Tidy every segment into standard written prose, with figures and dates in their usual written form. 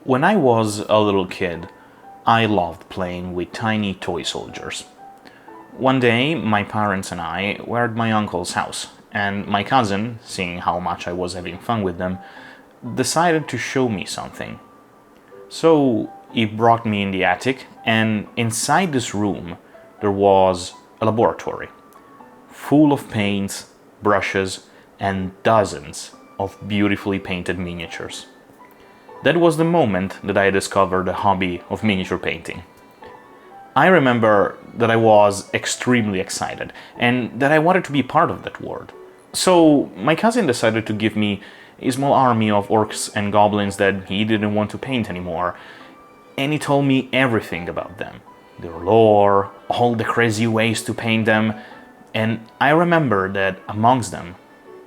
When I was a little kid, I loved playing with tiny toy soldiers. One day, my parents and I were at my uncle's house, and my cousin, seeing how much I was having fun with them, decided to show me something. So he brought me in the attic, and inside this room there was a laboratory, full of paints, brushes, and dozens of beautifully painted miniatures. That was the moment that I discovered the hobby of miniature painting. I remember that I was extremely excited and that I wanted to be part of that world. So my cousin decided to give me a small army of orcs and goblins that he didn't want to paint anymore, and he told me everything about them, their lore, all the crazy ways to paint them, and I remember that amongst them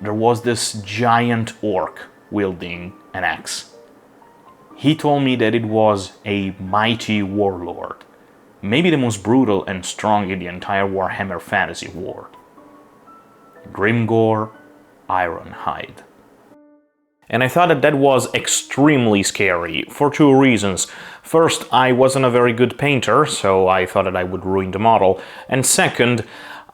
there was this giant orc wielding an axe. He told me that it was a mighty warlord, maybe the most brutal and strong in the entire Warhammer fantasy world. Grimgor Ironhide. And I thought that that was extremely scary, for two reasons. First, I wasn't a very good painter, so I thought that I would ruin the model. And second,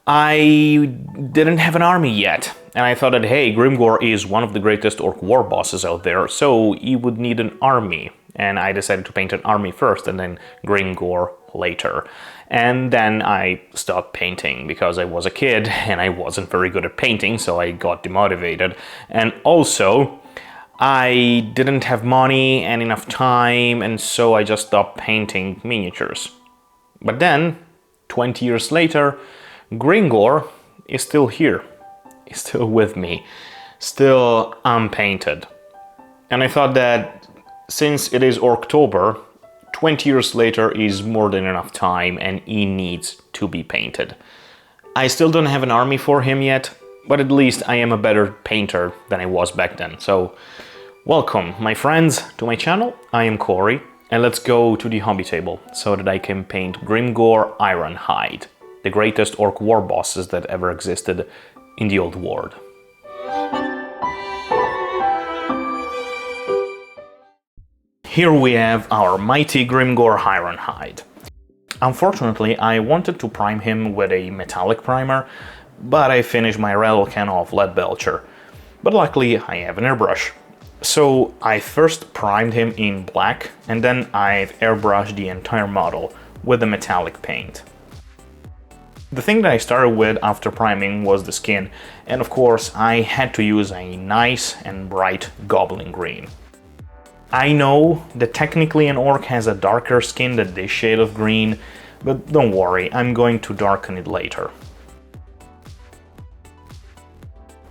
I didn't have an army yet. And I thought that, hey, Grimgor is one of the greatest orc war bosses out there, so he would need an army. And I decided to paint an army first and then Grimgor later. And then I stopped painting because I was a kid and I wasn't very good at painting, so I got demotivated. And also, I didn't have money and enough time, and so I just stopped painting miniatures. But then, 20 years later, Grimgor is still here. He's still with me, still unpainted. And I thought that since it is Orktober, 20 years later is more than enough time and he needs to be painted. I still don't have an army for him yet, but at least I am a better painter than I was back then. So, welcome, my friends, to my channel. I am Cory, and let's go to the hobby table so that I can paint Grimgor Ironhide, the greatest orc war bosses that ever existed in the old world. Here we have our mighty Grimgor Ironhide. Unfortunately, I wanted to prime him with a metallic primer, but I finished my can of lead belcher. But luckily I have an airbrush. So I first primed him in black, and then I've airbrushed the entire model with the metallic paint. The thing that I started with after priming was the skin, and of course I had to use a nice and bright goblin green. I know that technically an orc has a darker skin than this shade of green, but don't worry, I'm going to darken it later.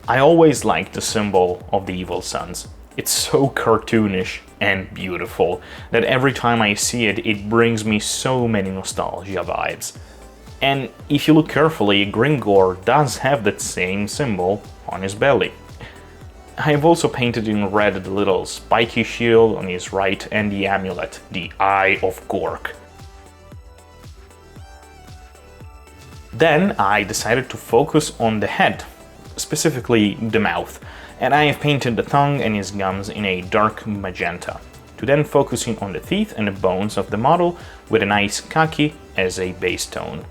I always liked the symbol of the Evil Suns. It's so cartoonish and beautiful that every time I see it, it brings me so many nostalgia vibes. And if you look carefully, Grimgor does have that same symbol on his belly. I have also painted in red the little spiky shield on his right and the amulet, the Eye of Gork. Then I decided to focus on the head, specifically the mouth, and I have painted the tongue and his gums in a dark magenta, to then focusing on the teeth and the bones of the model with a nice khaki as a base tone.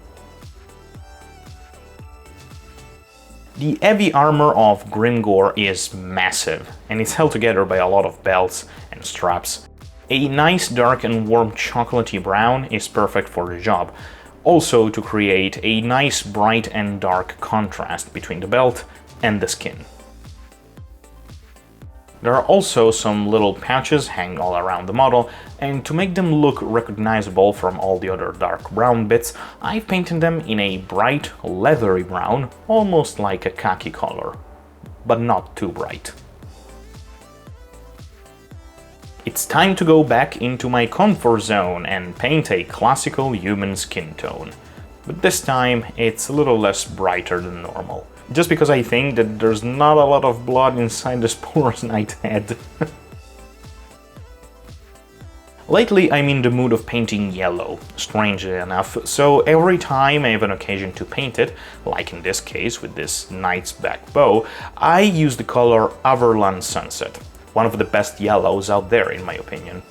The heavy armor of Grimgor is massive, and it's held together by a lot of belts and straps. A nice dark and warm chocolatey brown is perfect for the job, also to create a nice bright and dark contrast between the belt and the skin. There are also some little pouches hanging all around the model, and to make them look recognizable from all the other dark brown bits, I've painted them in a bright, leathery brown, almost like a khaki color, but not too bright. It's time to go back into my comfort zone and paint a classical human skin tone, but this time it's a little less brighter than normal. Just because I think that there's not a lot of blood inside the Spores Knight head. Lately I'm in the mood of painting yellow, strangely enough, so every time I have an occasion to paint it, like in this case with this knight's back bow, I use the color Overland Sunset, one of the best yellows out there in my opinion.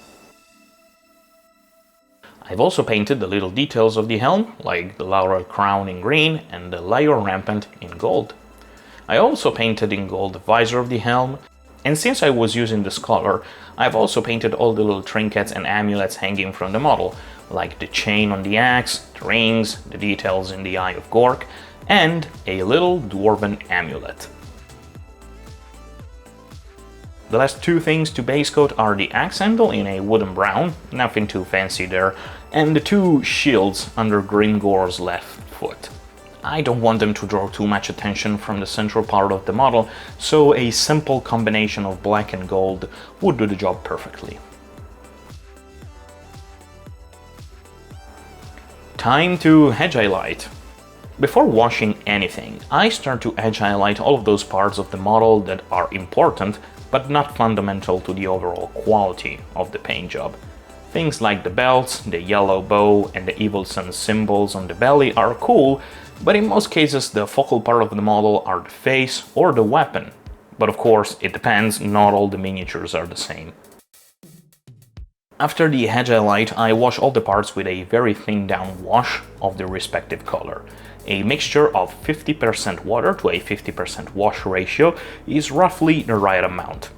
I've also painted the little details of the helm, like the laurel crown in green and the lion rampant in gold. I also painted in gold the visor of the helm, and since I was using this color, I've also painted all the little trinkets and amulets hanging from the model, like the chain on the axe, the rings, the details in the Eye of Gork, and a little dwarven amulet. The last two things to base coat are the axe handle in a wooden brown, nothing too fancy there, and the two shields under Grimgor's left foot. I don't want them to draw too much attention from the central part of the model, so a simple combination of black and gold would do the job perfectly. Time to edge highlight. Before washing anything, I start to edge highlight all of those parts of the model that are important but not fundamental to the overall quality of the paint job. Things like the belts, the yellow bow, and the Evil Sun symbols on the belly are cool, but in most cases the focal part of the model are the face or the weapon. But of course, it depends, not all the miniatures are the same. After the edge highlight, I wash all the parts with a very thin down wash of the respective color. A mixture of 50% water to a 50% wash ratio is roughly the right amount.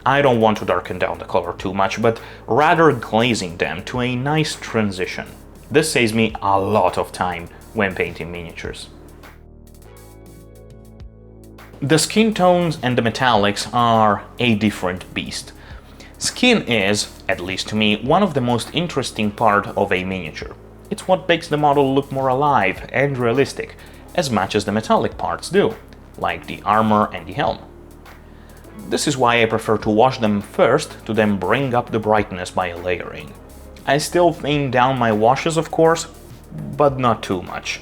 I don't want to darken down the color too much, but rather glazing them to a nice transition. This saves me a lot of time when painting miniatures. The skin tones and the metallics are a different beast. Skin is, at least to me, one of the most interesting part of a miniature. It's what makes the model look more alive and realistic, as much as the metallic parts do, like the armor and the helm. This is why I prefer to wash them first to then bring up the brightness by layering. I still thin down my washes, of course, but not too much.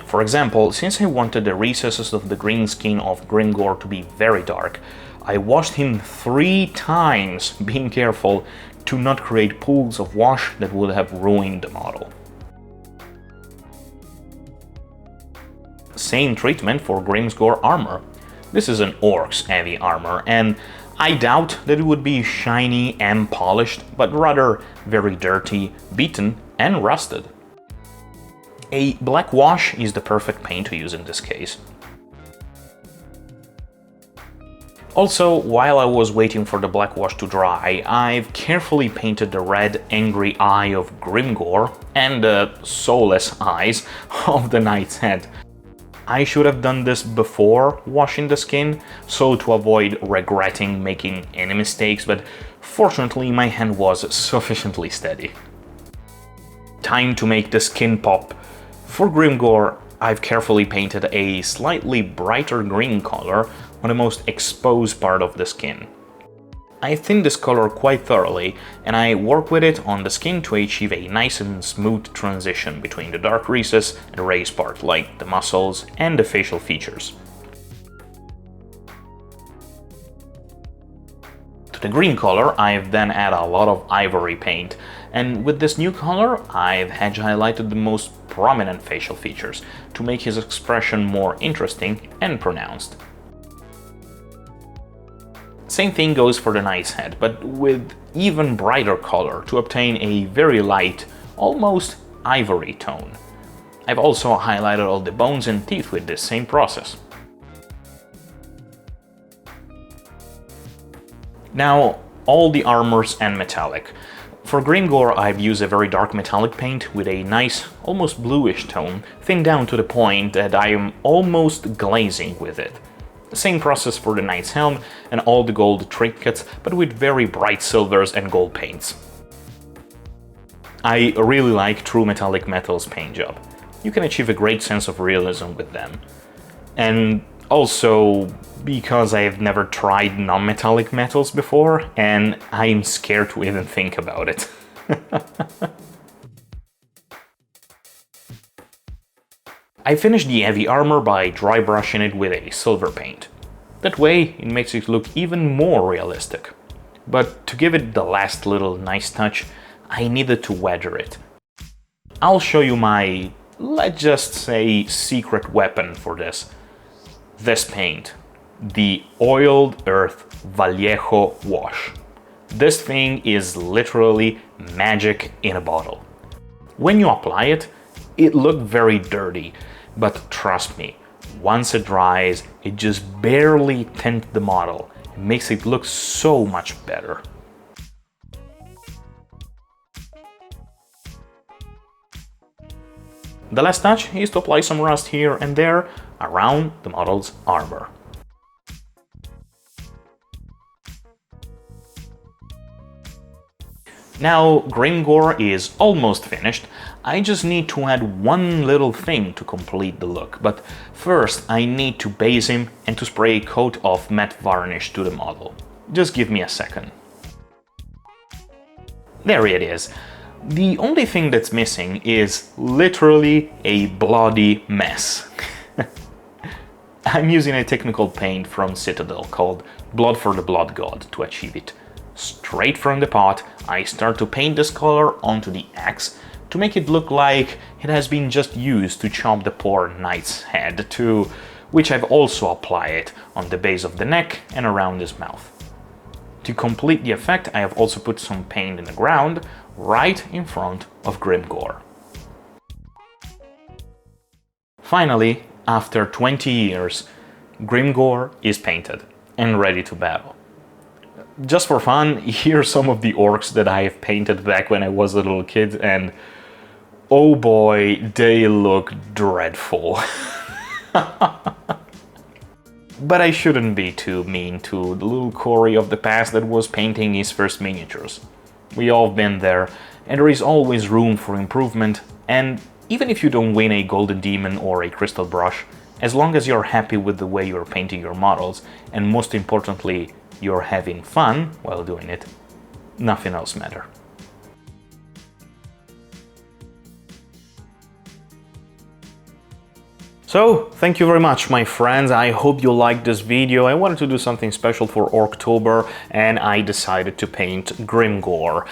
For example, since I wanted the recesses of the green skin of Grimgor to be very dark, I washed him 3 times, being careful to not create pools of wash that would have ruined the model. Same treatment for Grimgor armor. This is an Orcs heavy armor, and I doubt that it would be shiny and polished, but rather very dirty, beaten, and rusted. A black wash is the perfect paint to use in this case. Also, while I was waiting for the black wash to dry, I've carefully painted the red, angry eye of Grimgor and the soulless eyes of the knight's head. I should have done this before washing the skin, so to avoid regretting making any mistakes, but fortunately my hand was sufficiently steady. Time to make the skin pop. For Grimgor, I've carefully painted a slightly brighter green color on the most exposed part of the skin. I thin this color quite thoroughly, and I work with it on the skin to achieve a nice and smooth transition between the dark recess and raised part, like the muscles and the facial features. To the green color, I've then added a lot of ivory paint, and with this new color, I've edge highlighted the most prominent facial features to make his expression more interesting and pronounced. Same thing goes for the knight's head, but with even brighter color to obtain a very light, almost ivory tone. I've also highlighted all the bones and teeth with this same process. Now, all the armors and metallic. For Grimgor, I've used a very dark metallic paint with a nice, almost bluish tone, thinned down to the point that I am almost glazing with it. Same process for the knight's helm and all the gold trinkets, but with very bright silvers and gold paints. I really like True Metallic Metals paint job. You can achieve a great sense of realism with them. And also because I've never tried non-metallic metals before, and I'm scared to even think about it. I finished the heavy armor by dry brushing it with a silver paint. That way it makes it look even more realistic. But to give it the last little nice touch, I needed to weather it. I'll show you my, let's just say, secret weapon for this. This paint. The Oiled Earth Vallejo Wash. This thing is literally magic in a bottle. When you apply it, it looked very dirty, but trust me, once it dries, it just barely tints the model. It makes it look so much better. The last touch is to apply some rust here and there around the model's armor. Now Grimgor is almost finished. I just need to add one little thing to complete the look, but first I need to base him and to spray a coat of matte varnish to the model. Just give me a second. There it is. The only thing that's missing is literally a bloody mess. I'm using a technical paint from Citadel called Blood for the Blood God to achieve it. Straight from the pot, I start to paint this color onto the axe to make it look like it has been just used to chop the poor knight's head, to which I've also applied it on the base of the neck and around his mouth. To complete the effect, I have also put some paint in the ground right in front of Grimgor. Finally, after 20 years, Grimgor is painted and ready to battle. Just for fun, here's some of the orcs that I have painted back when I was a little kid, and oh boy, they look dreadful. But I shouldn't be too mean to the little Cory of the past that was painting his first miniatures. We all been there, and there is always room for improvement, and even if you don't win a golden demon or a crystal brush, as long as you're happy with the way you're painting your models, and most importantly, you're having fun while doing it, nothing else matters. So, thank you very much, my friends. I hope you liked this video. I wanted to do something special for Orktober, and I decided to paint Grimgor.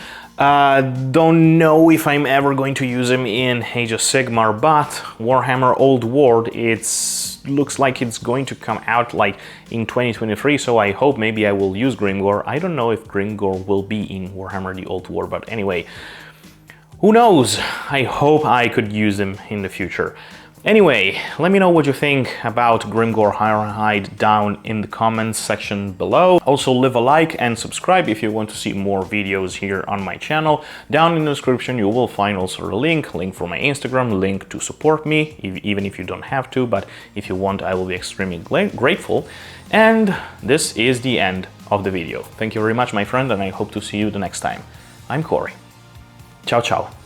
Don't know if I'm ever going to use him in Age of Sigmar, but Warhammer Old World, looks like it's going to come out like in 2023, so I hope maybe I will use Grimgor. I don't know if Grimgor will be in Warhammer the Old War, but anyway, who knows? I hope I could use him in the future. Anyway, let me know what you think about Grimgor Ironhide down in the comments section below. Also leave a like and subscribe if you want to see more videos here on my channel. Down in the description you will find also a link for my Instagram, link to support me, even if you don't have to, but if you want I will be extremely grateful. And this is the end of the video. Thank you very much, my friend, and I hope to see you the next time. I'm Cory. Ciao ciao.